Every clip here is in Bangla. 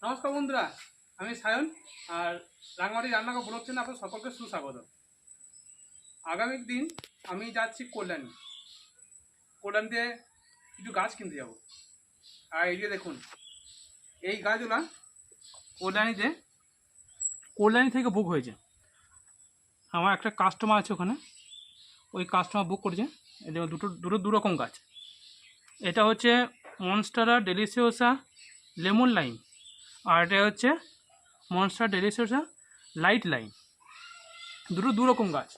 নমস্কার বন্ধুরা, আমি সায়ন আর রাঙামাটি রান্নাঘর ব্লগ চ্যানেলে আপনাদের সকলকে সুস্বাগত। আগামী দিন আমি যাচ্ছি কল্যাণীতে কিছু গাছ কিনতে যাব। আর এই যে দেখুন, এই গাছগুলা কল্যাণী থেকে বুক হয়েছে। আমার একটা কাস্টমার আছে ওখানে, ওই কাস্টমার বুক করেছে। এই দেখুন দু রকম গাছ। এটা হচ্ছে মনস্টারা ডেলিসিওসা লেমন লাইম, আর এটা হচ্ছে মনস্টার ডেলিসিওসা লাইট লাইম। দু রকম গাছ।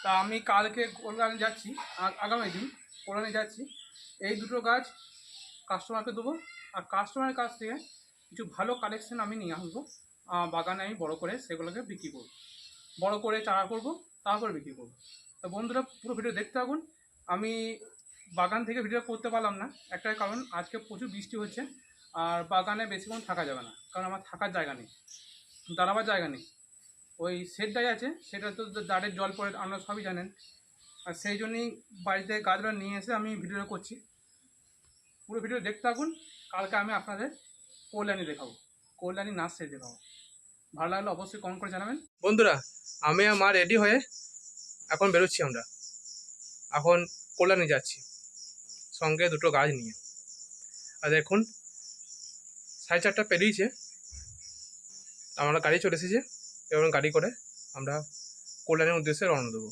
তা আমি কালকে কল্যাণী যাচ্ছি, আগামী দিন কল্যাণী যাচ্ছি। এই দুটো গাছ কাস্টমারকে দেবো, আর কাস্টমারের কাছ থেকে কিছু ভালো কালেকশন আমি নিয়ে আসবো। বাগানে আমি বড় করে সেগুলোকে বিক্রি করব, বড় করে চারা করব, তারপরে বিক্রি করব। তো বন্ধুরা, পুরো ভিডিও দেখতে থাকুন। আমি বাগান থেকে ভিডিও করতে পারলাম না, একটাই কারণ আজকে প্রচুর বৃষ্টি হচ্ছে, আর বাগানে বেশিক্ষণ থাকা যাবে না, কারণ আমার থাকার জায়গা নেই, দাঁড়াবার জায়গা নেই। ওই শেডটাই আছে, সেটা তো দাঁড়ের জল পড়ে, আপনারা সবই জানেন। আর সেই জন্যই বাড়িতে গাছগুলো নিয়ে এসে আমি ভিডিওটা করছি। পুরো ভিডিও দেখতে থাকুন। কালকে আমি আপনাদের কল্যাণী দেখাবো, কল্যাণী নার্সারি দেখাবো। ভালো লাগলে অবশ্যই কমেন্ট করে জানাবেন। বন্ধুরা, আমি আর মা রেডি হয়ে এখন বেরোচ্ছি। আমরা এখন কল্যাণী যাচ্ছি, সঙ্গে দুটো গাছ নিয়ে। আর দেখুন, 4:30 পেরিয়েছে, আমরা গাড়ি চলে এসেছে। এবং গাড়ি করে আমরা কল্যাণীর উদ্দেশ্যে রওনা দেবো।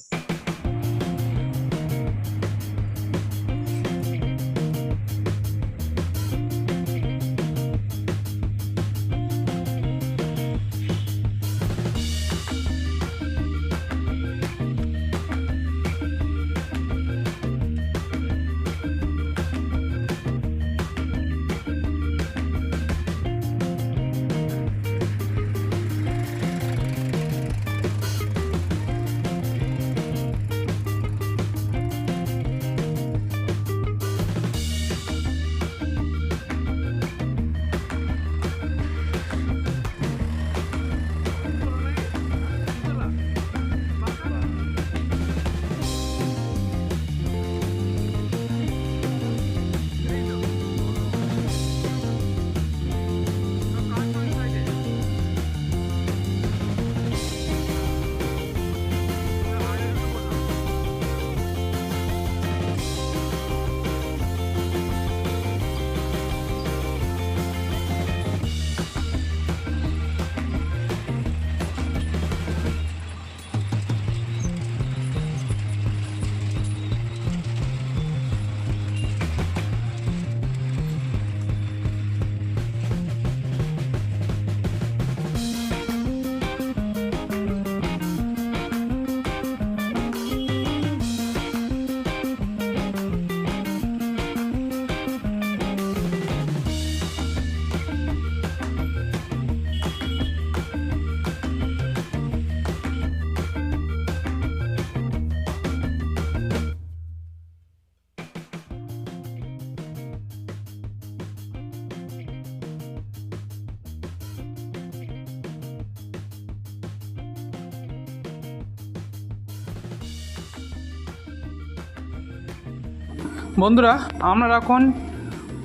বন্ধুরা, আমরা এখন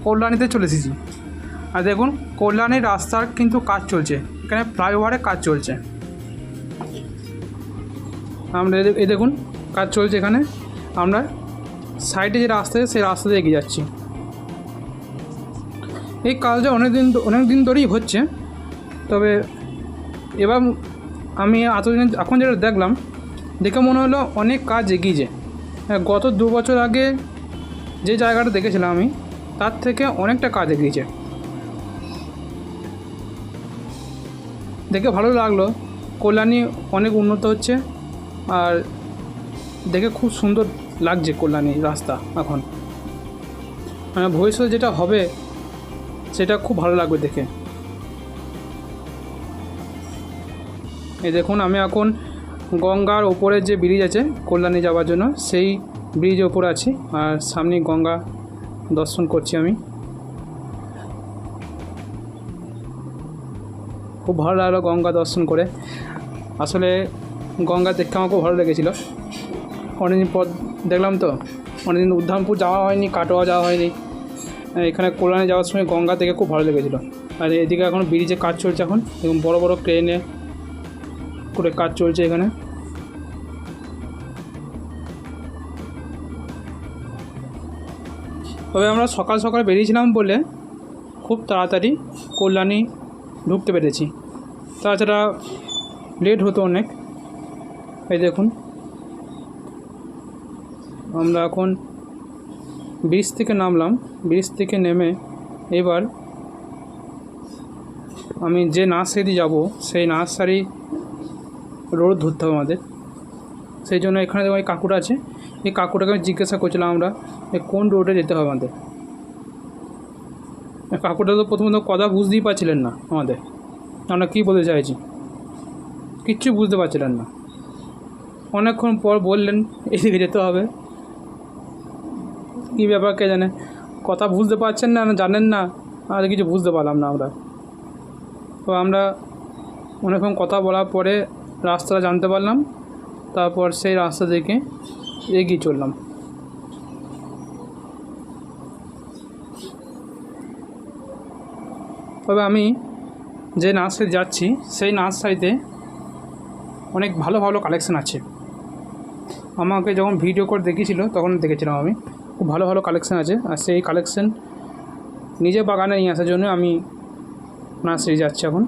কল্যাণীতে চলে এসেছি। আর দেখুন, কল্যাণীর রাস্তার কিন্তু কাজ চলছে, এখানে ফ্লাইওভারের কাজ চলছে। আমরা এই দেখুন, কাজ চলছে এখানে। আমরা সাইডে যে রাস্তা আছে সেই রাস্তা দিয়ে এগিয়ে যাচ্ছি। এই কাজটা অনেক দিন ধরেই হচ্ছে, তবে এবার আমি এখন যেটা দেখলাম, দেখে মনে হলো অনেক কাজ এগিয়েছে। গত 2 বছর আগে যে জায়গাটা দেখেছিলাম আমি, তার থেকে অনেকটা কাজ এগিয়েছে। দেখে ভালো লাগলো, কল্যাণী অনেক উন্নত হচ্ছে, আর দেখে খুব সুন্দর লাগছে কল্যাণী রাস্তা এখন। ভবিষ্যতে যেটা হবে সেটা খুব ভালো লাগবে দেখে। এই দেখুন, আমি এখন গঙ্গার ওপরে যে ব্রিজ আছে কল্যাণী যাওয়ার জন্য, সেই ব্রিজের ওপরে আছি, আর সামনে গঙ্গা দর্শন করছি আমি। খুব ভালো লাগলো গঙ্গা দর্শন করে। আসলে গঙ্গা দেখতে আমার খুব ভালো লেগেছিলো। অনেকদিন পর দেখলাম তো, অনেকদিন উদ্ধামপুর যাওয়া হয়নি, কাটোয়া যাওয়া হয়নি। এখানে কল্যাণী যাওয়ার সময় গঙ্গা থেকে খুব ভালো লেগেছিলো। আর এদিকে এখন ব্রিজে কাজ চলছে, এখন এবং বড় বড় ক্রেনে করে কাজ চলছে এখানে। তবে আমরা সকাল সকাল বেরিয়েছিলাম বলে খুব তাড়াতাড়ি কল্যাণী ঢুকতে পেরেছি, তাছাড়া লেট হতো অনেক। এই দেখুন আমরা এখন ব্রিজ থেকে নামলাম, ব্রিজ থেকে নেমে এবার আমি যে নার্সারি যাব সেই নার্সারি রোড ধরতে হবে আমাদের। সেই জন্য এখানে ওই কাকুটা আছে, এই কাকুটাকে আমি জিজ্ঞাসা করছিলাম আমরা কোন রোডে যেতে হবে আমাদের। কাকুটা তো প্রথমত কথা বুঝতেই পারছিলেন না আমাদের, আমরা কী বলতে চাইছি কিচ্ছু বুঝতে পারছিলেন না। অনেকক্ষণ পর বললেন এদিকে যেতে হবে। কী ব্যাপার কে জানে, কথা বুঝতে পারছেন না, জানেন না, আর কিছু বুঝতে পারলাম না আমরা। তো আমরা অনেকক্ষণ কথা বলার পরে রাস্তাটা জানতে পারলাম, তারপর সেই রাস্তা থেকে এগিয়ে চললাম। তবে আমি যে নার্সারি যাচ্ছি সেই নার্সারিতে অনেক ভালো ভালো কালেকশান আছে। আমাকে যখন ভিডিও করে দেখিয়েছিল তখন দেখেছিলাম আমি, খুব ভালো ভালো কালেকশান আছে। আর সেই কালেকশান নিজে বাগানে নিয়ে আসার জন্য আমি নার্সারি যাচ্ছি এখন।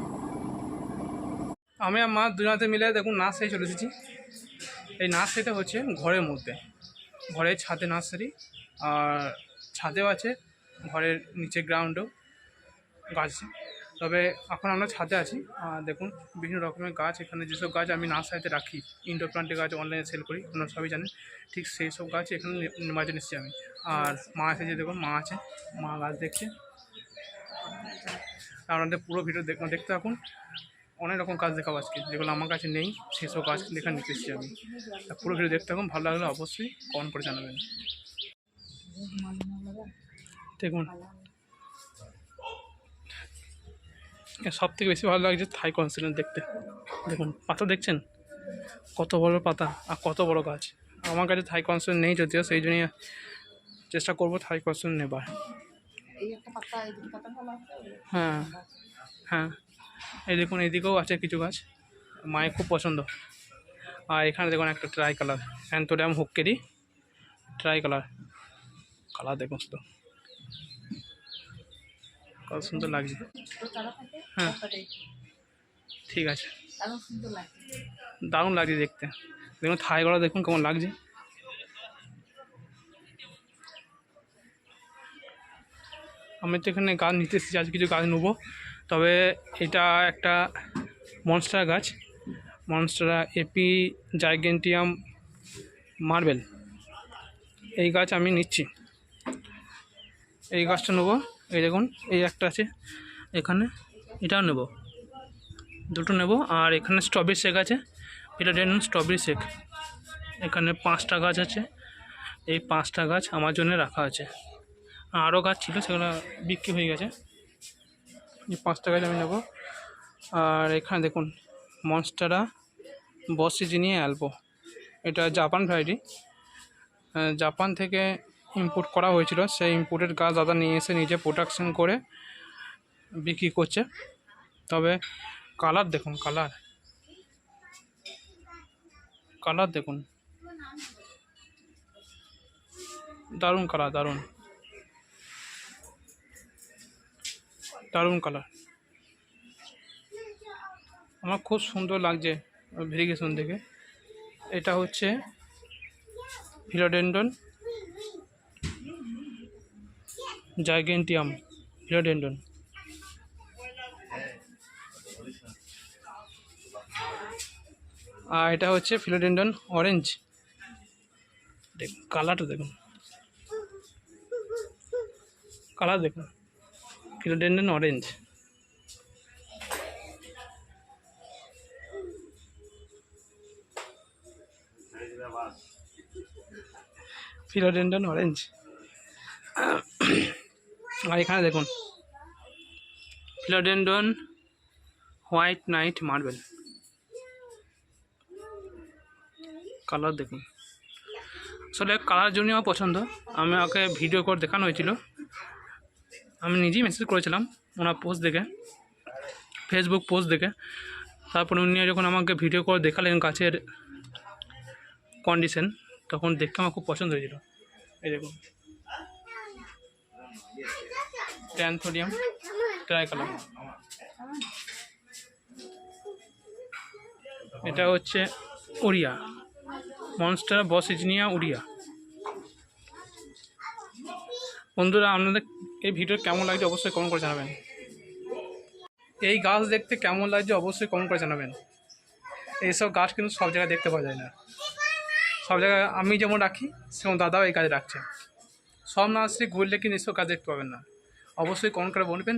আমি আর মা দুজনাতে মিলে দেখুন নার্সারি চলে এসেছি। এই নার্সারিটা হচ্ছে ঘরের মধ্যে, ঘরের ছাদে নার্সারি, আর ছাদেও আছে, ঘরের নিচে গ্রাউন্ডেও গাছ। তবে এখন আমরা ছাদে আছি। আর দেখুন বিভিন্ন রকমের গাছ, এখানে যেসব গাছ আমি নার্সারিতে রাখি, ইনডোর প্লান্টের গাছ অনলাইনে সেল করি, আপনারা সবই জানেন, ঠিক সেই সব গাছ এখানে নির্বাচন এসেছি আমি। আর মা এসেছে, দেখুন মা আছে, মা গাছ দেখছে। আপনাদের পুরো ভিডিও দেখতে থাকুন, অনেক রকম গাছ দেখাবো আজকে, যেগুলো আমার কাছে নেই সেই সব গাছ এখানে নিতে এসেছি আমি। পুরো ভিডিও দেখতে থাকুন, ভালো লাগলে অবশ্যই কমেন্ট করে জানাবেন। দেখুন সব থেকে বেশি ভালো লাগছে থাই কনসিলার দেখতে। দেখুন পাতা দেখছেন কত বড় পাতা আর কত বড় গাছ। আমার কাছে থাই কনসিলার নেই যদিও, সেই জন্যই চেষ্টা করবো থাই কনসিলার নেবার। হ্যাঁ হ্যাঁ, এই দেখুন এদিকেও আছে কিছু গাছ, মায়ের খুব পছন্দ। আর এখানে দেখুন একটা tricolour anthurium hookeri tricolour, colour দেখুন তো কত সুন্দর লাগছে। হ্যাঁ ঠিক আছে, দারুণ লাগছে দেখতে। দেখুন থাইগুলো দেখুন কেমন লাগছে। আমি তো এখানে গাছ নিতে এসেছি, আজ কিছু গাছ নেবো। তবে এটা একটা মনস্টার গাছ, মনস্টারা এপি জাইগেন্টিয়াম মার্বেল, এই গাছ আমি নিচ্ছি। এই গাছটা নেবো। এই দেখুন এই একটা আছে এখানে, এটাও নেব, দুটো নেব। আর এখানে স্ট্রবেরি শেক আছে, ফিলাডেনড্রন স্ট্রবেরি শেক। এখানে 5টা গাছ আছে, এই 5টা গাছ আমার জন্য রাখা আছে। আরও গাছ ছিল সেগুলো বিক্রি হয়ে গেছে, এই 5টা গাছ আমি নেব। আর এখানে দেখুন মনস্টারা বসিজিনিয়া অ্যালবো, এটা জাপান ভ্যারাইটি, জাপান থেকে ইম্পোর্ট করা হয়েছিল। সেই ইম্পোর্টেড গাছ দাদা নিয়ে এসে নিজে প্রোডাকশন করে বিক্রি করছে। তবে কালার দেখুন, কালার দেখুন, দারুণ কালার, দারুণ কালার। আমার খুব সুন্দর লাগছে ভেরিগেশন দেখে। এটা হচ্ছে ফিলাডেনড্রন জাইগেন্টিয়াম ফিলাডেনড্রন। আর এটা হচ্ছে ফিলাডেনড্রন অরেঞ্জ। দেখুন কালারটা দেখুন, কালার দেখুন, ফিলাডেনড্রন অরেঞ্জ। ফিলাডেনড্রন অরেঞ্জ। আর এখানে দেখুন ফিলাডেনড্রন হোয়াইট নাইট মার্বেল, কালার দেখুন। আসলে কালার জন্যই আমার পছন্দ, আমি ওকে ভিডিও করে দেখানো হয়েছিল, আমি নিজেই মেসেজ করেছিলাম ওনার পোস্ট দেখে, ফেসবুক পোস্ট দেখে। তারপরে উনি যখন আমাকে ভিডিও করে দেখালেন গাছের কন্ডিশন, তখন দেখে আমার খুব পছন্দ হয়েছিল। এই দেখুন, অ্যান্থোরিয়াম ট্রাইকালাম, এটা হচ্ছে উড়িয়া, মনস্টার বসিজনিয়া উড়িয়া। বন্ধুরা, আপনাদের এই ভিডিও কেমন লাগছে অবশ্যই কমেন্ট করে জানাবেন। এই গাছ দেখতে কেমন লাগছে অবশ্যই কমেন্ট করে জানাবেন। এইসব গাছ কিন্তু সব জায়গায় দেখতে পাওয়া যায় না। সব জায়গায় আমি যেমন রাখি সেমন দাদাও এই গাছ রাখছে। সব নার্সারি ঘুরলে কিন্তু এইসব গাছ দেখতে পাবেন না। অবশ্যই কমেন্ট করে বলবেন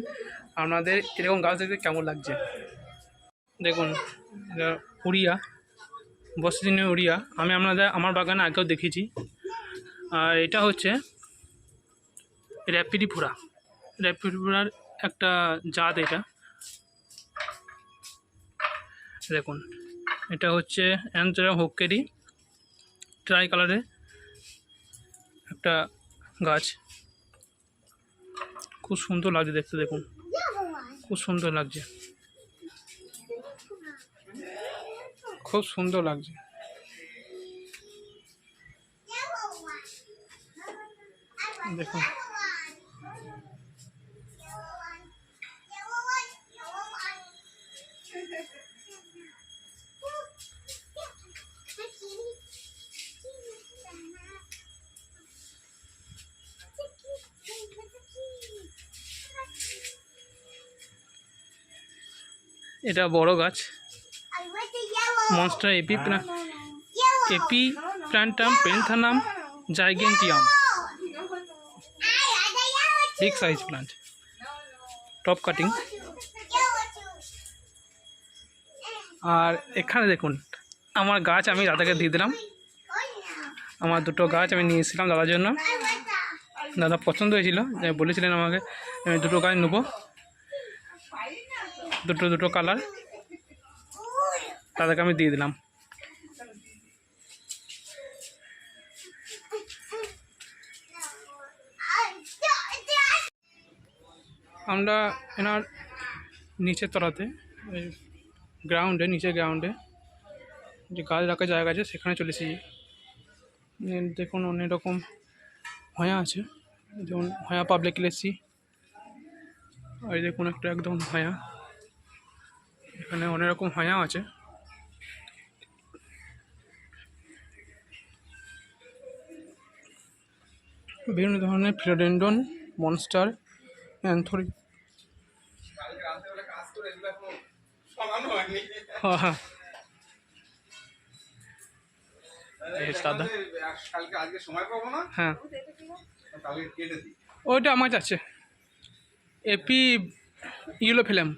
আপনাদের এরকম গাছ দেখতে কেমন লাগছে। দেখুন, এটা উড়িয়া, বসিজনিয়া উড়িয়া। আমি আমার বাগানে আগেও দেখেছি। আর এটা হচ্ছে র্যাপিডিফোরা, র্যাপিডিফোরার একটা জাত। এটা দেখুন, এটা হচ্ছে অ্যান্থোরিয়াম হোক্কেরি ট্রাই কালারের একটা গাছ। খুব সুন্দর লাগছে দেখতে, দেখুন খুব সুন্দর লাগছে, খুব সুন্দর লাগছে। দেখুন, এটা বড় গাছ, মনস্টার এপিপ্ল্যান্টাম পেন্থানাম giganteum, big size plant, top cutting. আর এখানে দেখুন আমার গাছ, আমি দাদাকে দিয়ে দিলাম। আমার দুটো গাছ আমি নিয়ে এসেছিলাম দাদার জন্য। দাদা পছন্দ হয়েছিল, বলেছিলেন আমাকে আমি দুটো গাছ নেবো, দুটো কালার। দাদাকে আমি দিয়ে দিলাম। আমরা এনার নিচের তলাতে, গ্রাউন্ডে, নিচের গ্রাউন্ডে যে গাছ রাখার জায়গা আছে সেখানে চলে এসেছি। দেখুন অনেক রকম হয়া আছে, যেমন হয়া পাবলিক এসেছি। আর দেখুন একটা একদম হয়া, এখানে অনেক রকম হয়া আছে। বিভিন্ন ধরনের ফিলোডেন্ড্রন, মনস্টার, অ্যান্থোরি। হ্যাঁ, হ্যাঁ ওইটা আমার আছে, এপি ইয়েলো ফিল্ম।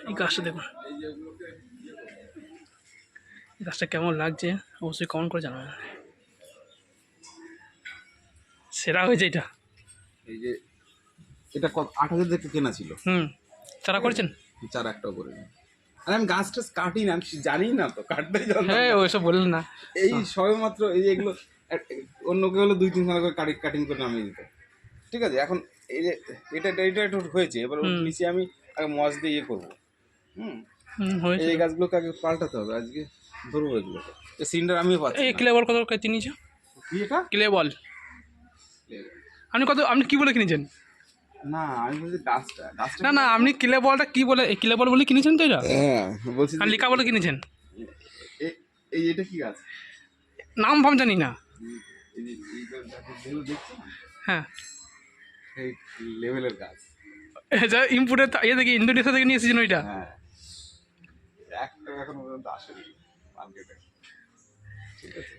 এই গাছটা দেখুন, গাছটা কেমন লাগছে অবশ্যই কমেন্ট করে জানাবেন। সেরা হয়েছে এটা। এই যে এটা 8,000 থেকে কেনা ছিল। চারা করেছেন? চারা একটাও করে নি। আর আমি গাছ টাছ কাটি না, আমি জানি না তো, কাটতেই জানতাম। হ্যাঁ, ওইসব বললেন না। এই সবে মাত্র এই যে এগুলো অন্য কেউ হলো 2-3 ঘন্টা করে কাটিং করে নামিয়ে দিত। ঠিক আছে, এখন এই যে এটা একটু হয়েছে, এবার নিচে আমি আগে মজ দিয়ে ইয়ে করবো। এই গাছগুলোকে আগে পাল্টাতে হবে, আজকে ধরবো এগুলোকে। সিন্ডার আমিও পাচ্ছি। এই ক্লে বল কত করে কিনেছো? কি এটা? ক্লে বল আপনি কি বলে কিনেছেন? না, আমি বলছি গাছটা। না, আপনি ক্লে বলটা কি বলে, ক্লে বল বলে কিনেছেন তো এটা? হ্যাঁ বলছি। আর লিকা বলে কিনেছেন? এটা কি গাছ? নাম ভাব জানি না। হ্যাঁ, এই লেভেলের গাছ। এটা ইম্পোর্টের থেকে ইন্দোনেশিয়া থেকে নিয়ে এসেছেন ওইটা? হ্যাঁ, একটা এখন পর্যন্ত আসেনি মার্কেটে। ঠিক আছে,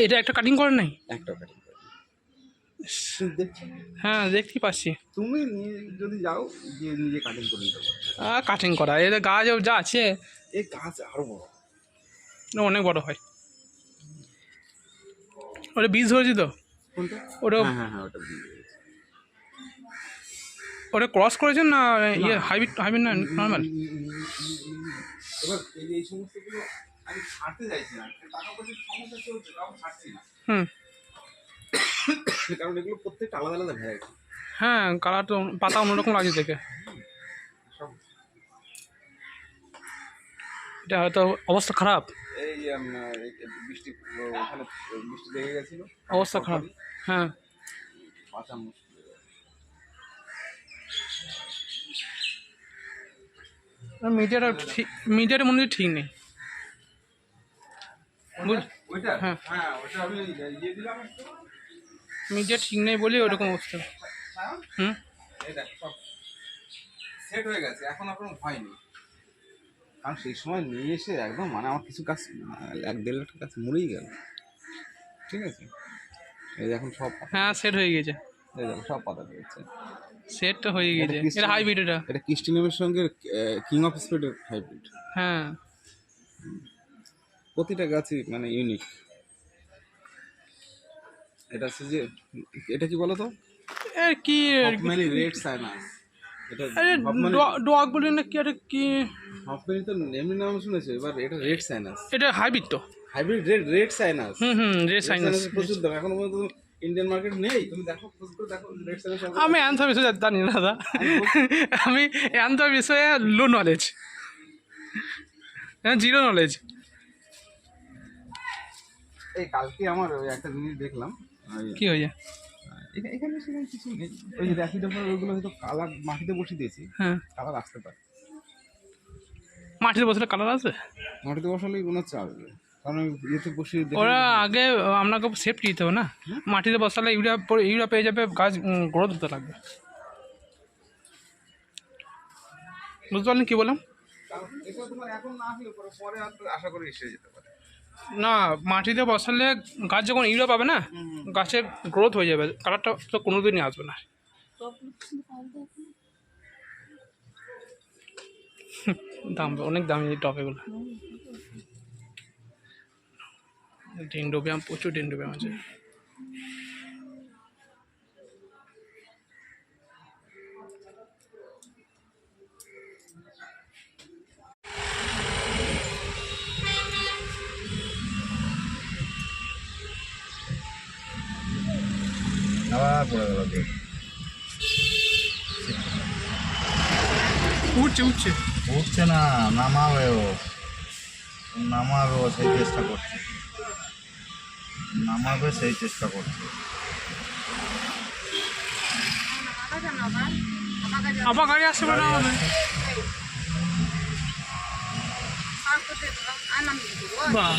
এটা একটা কাটিং করেন নাই? একটা কাটিং করে হ্যাঁ, দেখতেই পাচ্ছি। তুমি যদি যাও যে নিজে কাটিং করে নিতে পারো। কাটিং করা এটা গাছ যা আছে, এই গাছ আরো বড়, অনেক বড় হয়। ওটা বীজ ধরেছি তো? কোনটা? ওটা হ্যাঁ ওটা বীজ ধরেছে। ওটা ক্রস করেছেন না ইয়ে হাইব্রিড না নর্মাল? এবার এই সমস্তগুলো আমি ছাড়তে চাইছি না, টাকা পয়সার সমস্যা চলছে, তখন ছাড়ছি না। কারণ এগুলো প্রত্যেকটা আলাদা আলাদা ভ্যারাইটি। হ্যাঁ, কালার তো পাতা অন্যরকম লাগছে দেখে। সব এটা হয়তো অবস্থা খারাপ, এই বৃষ্টি ওখানে বৃষ্টি লেগে গেছিল, অবস্থা খারাপ। হ্যাঁ, বাঁচা মুশকিল। মিডিয়াটা ঠিক, মিডিয়াটা মনে হয় ঠিক নেই। ওইটা হ্যাঁ, হ্যাঁ ওটা আমি ইয়ে দিলাম একটু। মিডিয়া ঠিক নেই বলে ওরকম অবস্থা। হুম, এই দেখ সব সেট হয়ে গেছে, এখন আপনার ভয় নেই। কারণ সেই সময় নিয়ে এসে একদম মানে আমার কিছু গাছ 1-1.5 লাখ গাছ মরেই গেল। ঠিক আছে, এই এখন সব হ্যাঁ সেট হয়ে গেছে, এই দেখো সব পাতা পেয়েছে। সেট তো হয়ে গেছে। এটা হাইব্রিড, এটা ক্রিস্টিনেমের সঙ্গে কিং অফ স্পিডের হাইব্রিড। হ্যাঁ, প্রতিটা গাছই মানে ইউনিক। এটা হচ্ছে যে এটা কি বলো তো, এর কি হফম্যানি রেড সাইনাস। এটা ডগ বলি না কি, এটা কি হফম্যানি তো এমনি নাম শুনেছো, এবার এটা রেড সাইনাস। এটা হাইব্রিড তো, hybrid red sinus. Red sinus প্রচুর দাম এখনো পর্যন্ত ইন্ডিয়ান মার্কেট নেই। তুমি দেখো খোঁজ করে দেখো রেড সাইনাস। আমি অ্যান্সার বিষয়ে জানি না দাদা, আমি অ্যান্সার বিষয়ে লো নলেজ, জিরো নলেজ। এই কালকে আমার ওই একটা জিনিস দেখলাম, কি হয়েছে? এখানে সেখানে কিছু নেই, ওই যে র্যাপিডো ফল ওইগুলো হয়তো কালার মাটিতে বসিয়ে দিয়েছি, হ্যাঁ, কালার আসতে পারে। মাটিতে বসলে কালার আসবে? মাটিতে বসালেই মনে হচ্ছে আসবে, কারণ ইয়েতে বসিয়ে ওরা আগে আপনাকে সেফটি দিতে হবে না, মাটিতে বসালে ইউরিয়া পেয়ে যাবে, গাছ গ্রোথ হতে লাগবে। বুঝতে পারলেন কি বললাম? এটা তোমার এখন না আসলে পরে আশা করি এসে যেতে পারে। না, মাটিতে বসালে গাছ যখন ইউরিয়া পাবে না, গাছের গ্রোথ হয়ে যাবে, কালারটা তো কোনোদিনই আসবে না। দাম অনেক দামি টপ এগুলো। ডেন্ড্রোবিয়াম, প্রচুর ডেন্ড্রোবিয়াম আছে। আবার পড়ে গেল, উঠছে উঠছে উঠছে না, নামাবে ও, নামাবে ও, সেই চেষ্টা করছে, নামাবে সেই চেষ্টা করছে। আবার গাড়ি আসছে না আমাদের। বাহ,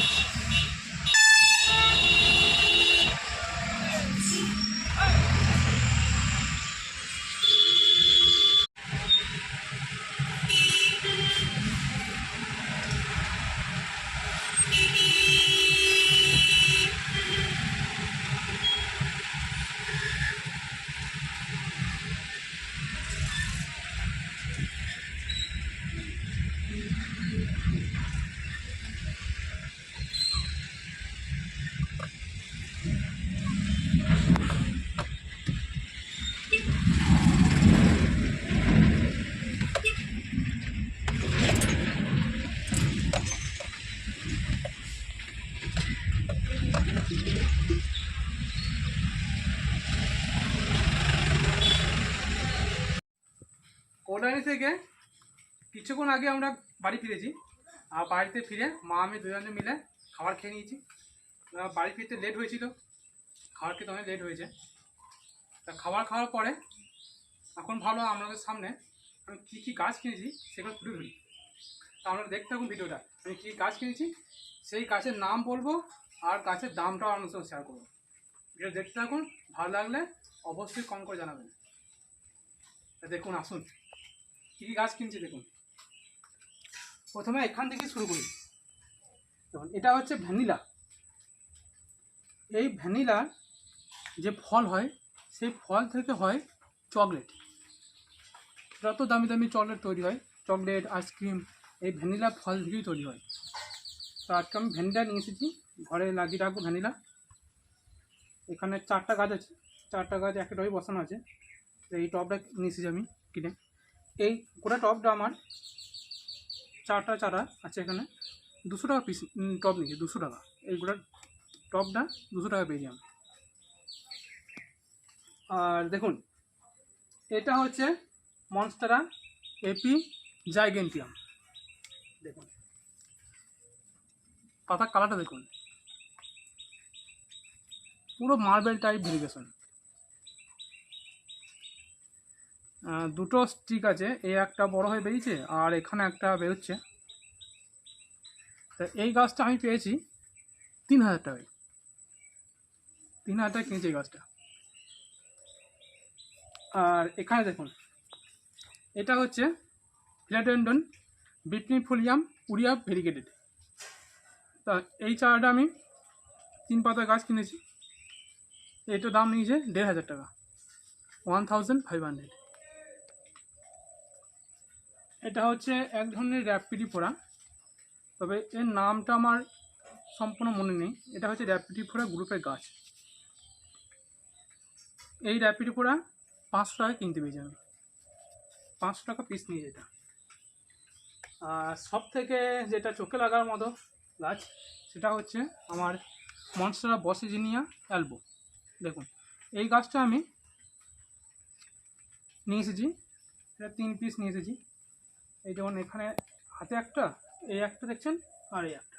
কোটানি থেকে কিছুক্ষণ আগে আমরা বাড়ি ফিরেছি, আর বাড়িতে ফিরে মা আমি দুজনে মিলে খাবার খেয়ে নিয়েছি। বাড়ি ফিরতে লেট হয়েছিল, খাবার খেতে অনেক লেট হয়েছে। তা খাবার খাওয়ার পরে এখন ভালো আপনাদের সামনে আমি কী কী গাছ কিনেছি সেগুলো তুলে ধরি। তা আপনারা দেখতে থাকুন ভিডিওটা, আমি কী গাছ কিনেছি সেই গাছের নাম বলবো আর গাছের দামটাও আপনার সঙ্গে শেয়ার করবো। ভিডিও দেখতে থাকুন, ভালো লাগলে অবশ্যই কম করে জানাবেন। তা দেখুন, আসুন কী কী গাছ কিনছি দেখুন। প্রথমে এখান থেকে শুরু করি। দেখুন, এটা হচ্ছে ভ্যানিলা। এই ভ্যানিলার যে ফল হয় সেই ফল থেকে হয় চকলেট। যত দামি দামি চকলেট তৈরি হয়, চকলেট, আইসক্রিম, এই ভ্যানিলা ফল থেকেই তৈরি হয়। তো আজকে আমি ভ্যানিলা নিয়ে এসেছি, ঘরে লাগিয়ে রাখবো ভ্যানিলা। এখানে 4টা গাছ আছে, 4টা গাছ একটা টবে বসানো আছে। তো এই টবটা নিয়ে এসেছি আমি কিনে। এই গোটা টবটা আমার 4টা চারা আছে এখানে, 200 টাকা পিস টব নিয়েছি, 200 টাকা। এই গোটা টবটা 200 টাকা পেয়েছি আমি। আর দেখুন, এটা হচ্ছে মনস্টারা এপি জাইগেন্টিয়াম। দেখুন পাতার কালারটা দেখুন, পুরো মার্বেল টাইপ ভেরিগেশন। দুটো স্টিক আছে, এই একটা বড় হয়ে বেরিয়েছে আর এখানে একটা বেরোচ্ছে। তা এই গাছটা আমি পেয়েছি 3,000 টাকায়। 3,000 টাকায় কিনেছি এই গাছটা। আর এখানে দেখুন, এটা হচ্ছে ফিলাডেন্ডন বিটনিফোলিয়াম উরিয়া ভেরিগেটেড। তা এই চারাটা আমি 3 পাতা গাছ কিনেছি, এটার দাম নিয়েছে 1,500 টাকা, 1,500। এটা হচ্ছে এক ধরনের র্যাপিডিফোরা, তবে এর নামটা আমার সম্পূর্ণ মনে নেই। এটা হচ্ছে র্যাপিডিফোরা গ্রুপের গাছ। এই র্যাপিডিফোরা 500 টাকা কিনতে পেয়েছি আমি, 500 টাকা পিস নিয়ে যেটা। আর সব থেকে যেটা চোখে লাগার মতো গাছ সেটা হচ্ছে আমার মনস্টারা বসেজিনিয়া অ্যালবো। দেখুন এই গাছটা আমি নিয়ে এসেছি, এটা 3 পিস নিয়ে এসেছি। এই যেমন এখানে হাতে একটা, এই একটা দেখছেন, আর এই একটা,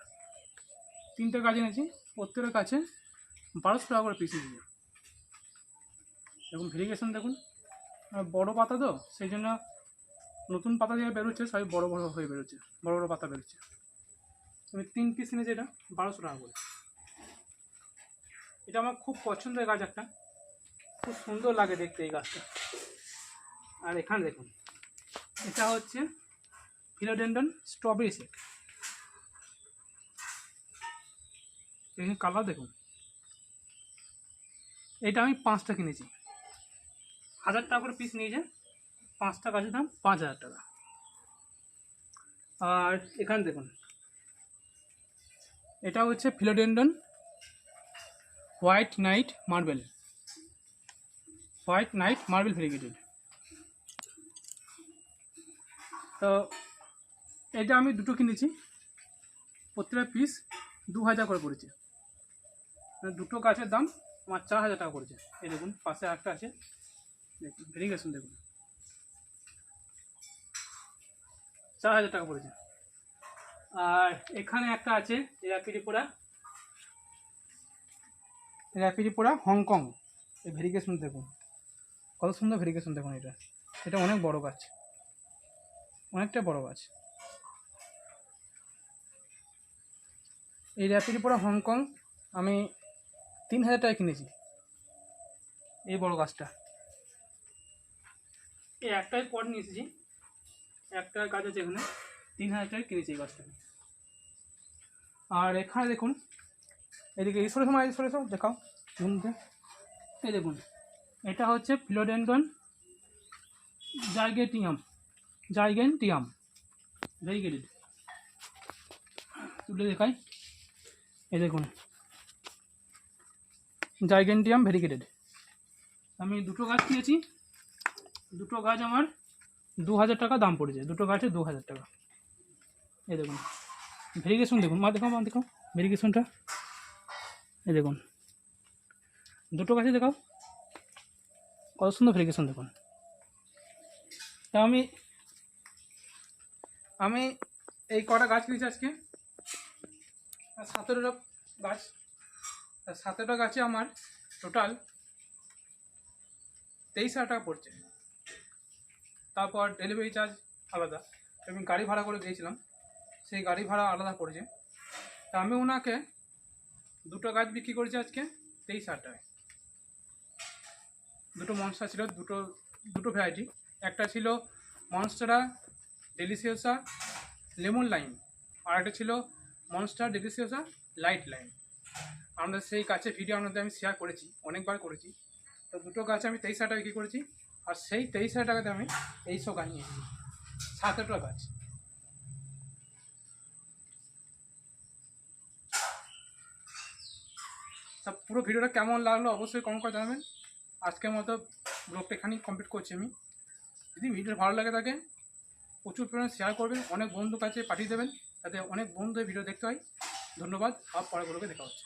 3টে গাছ এনেছি। প্রত্যেকের কাছে 1200 টাকা করে পিস নিয়েছি। দেখুন ভেরিগেশন দেখুন, আর বড় পাতা তো সেই জন্য নতুন পাতা দিয়ে বেরোচ্ছে, সবই বড় বড় হয়ে বেরোচ্ছে, বড় বড় পাতা বেরোচ্ছে। আমি 3 পিস এনেছি, এটা 1200 টাকা করে। এটা আমার খুব পছন্দের গাছ একটা, খুব সুন্দর লাগে দেখতে এই গাছটা। আর এখানে দেখুন, এটা হচ্ছে ফিলোডেন্ডন স্ট্রবেরি সেট। দেখুন কালার দেখুন, এটা আমি 5টা কিনেছি, 1000 টাকা করে পিস নিয়েছে। 5টা গাছের দাম 5,000 টাকা। আর এখানে দেখুন, এটা হচ্ছে philodendron white night marble, white night marble variegated. তো এটা আমি দুটো কিনেছি, প্রত্যেকটা পিস 2,000 করে পড়েছে। মানে দুটো গাছের দাম আমার 4,000 টাকা পড়েছে। এই দেখুন পাশে একটা আছে, দেখুন ভেরিগেশন দেখুন, 4,000 টাকা পড়েছে। আর এখানে একটা আছে র্যাপিডিপোরা হংকং। এই ভেরিগেশন দেখুন, কত সুন্দর ভেরিগেশন দেখুন। এটা এটা অনেক বড় গাছ, অনেকটা বড় গাছ। এই র্যাপিডিপোরা হংকং আমি 3,000 টাকায় কিনেছি, এই বড় গাছটা। এই একটাই পট নিয়ে এসেছি, একটা গাছ আছে এখানে, 3,000 টাকায় কিনেছি এই গাছটা। আর এখানে দেখুন, এদিকে এই সরে সময় সরে সব দেখাও বন্ধুদের। এই দেখুন, এটা হচ্ছে ফিলোডেন্ডন জাইগেন্টিয়াম ভেরিগেটেড। তুলে দেখাই, এই দেখুন জাইগেন্টিয়াম ভেরিগেটেড। আমি দুটো গাছ কিনেছি, দুটো গাছ আমার 2,000 টাকা দাম পড়েছে, দুটো গাছে 2,000 টাকা। এই দেখুন ভেরিগেশন দেখুন, মা দেখো ভেরিগেশনটা। এই দেখুন দুটো গাছে দেখাও, কত সুন্দর ভেরিগেশন দেখুন। তা আমি এই কটা গাছ কিনেছি আজকে, 17টা গাছ। 17টা গাছে আমার টোটাল 23,000 টাকা পড়ছে। তারপর ডেলিভারি চার্জ আলাদা, আমি গাড়ি ভাড়া করে দিয়েছিলাম, সেই গাড়ি ভাড়া আলাদা পড়েছে। তা আমি ওনাকে দুটো গাছ বিক্রি করেছি আজকে 23,000 টাকায়। দুটো মনস্টার ছিল, দুটো ভ্যারাইটি। একটা ছিল মনস্টারা ডেলিসিয়াসা লেমন লাইম, আর একটা ছিল মনস্টার ডেলিসিয়াসা লাইট লাইম। আমাদের সেই গাছের ভিডিও আপনাদের আমি শেয়ার করেছি, অনেকবার করেছি। তো দুটো গাছ আমি 23,000 টাকা বিক্রি করেছি, আর সেই 23,000 টাকাতে আমি এইসব গাছ নিয়ে এসেছি, 17টা গাছ। তা পুরো ভিডিওটা কেমন লাগলো অবশ্যই কমেন্ট করে জানাবেন। আজকের মতো ব্লগটা এখানেই কমপ্লিট করছি আমি। যদি ভিডিও ভালো লাগে থাকে প্রচুর পরিমাণে শেয়ার করবেন, অনেক বন্ধু কাছে পাঠিয়ে দেবেন, যাতে অনেক বন্ধু ভিডিও দেখতে হয়। ধন্যবাদ, আর পরে ব্লগে দেখা হচ্ছে।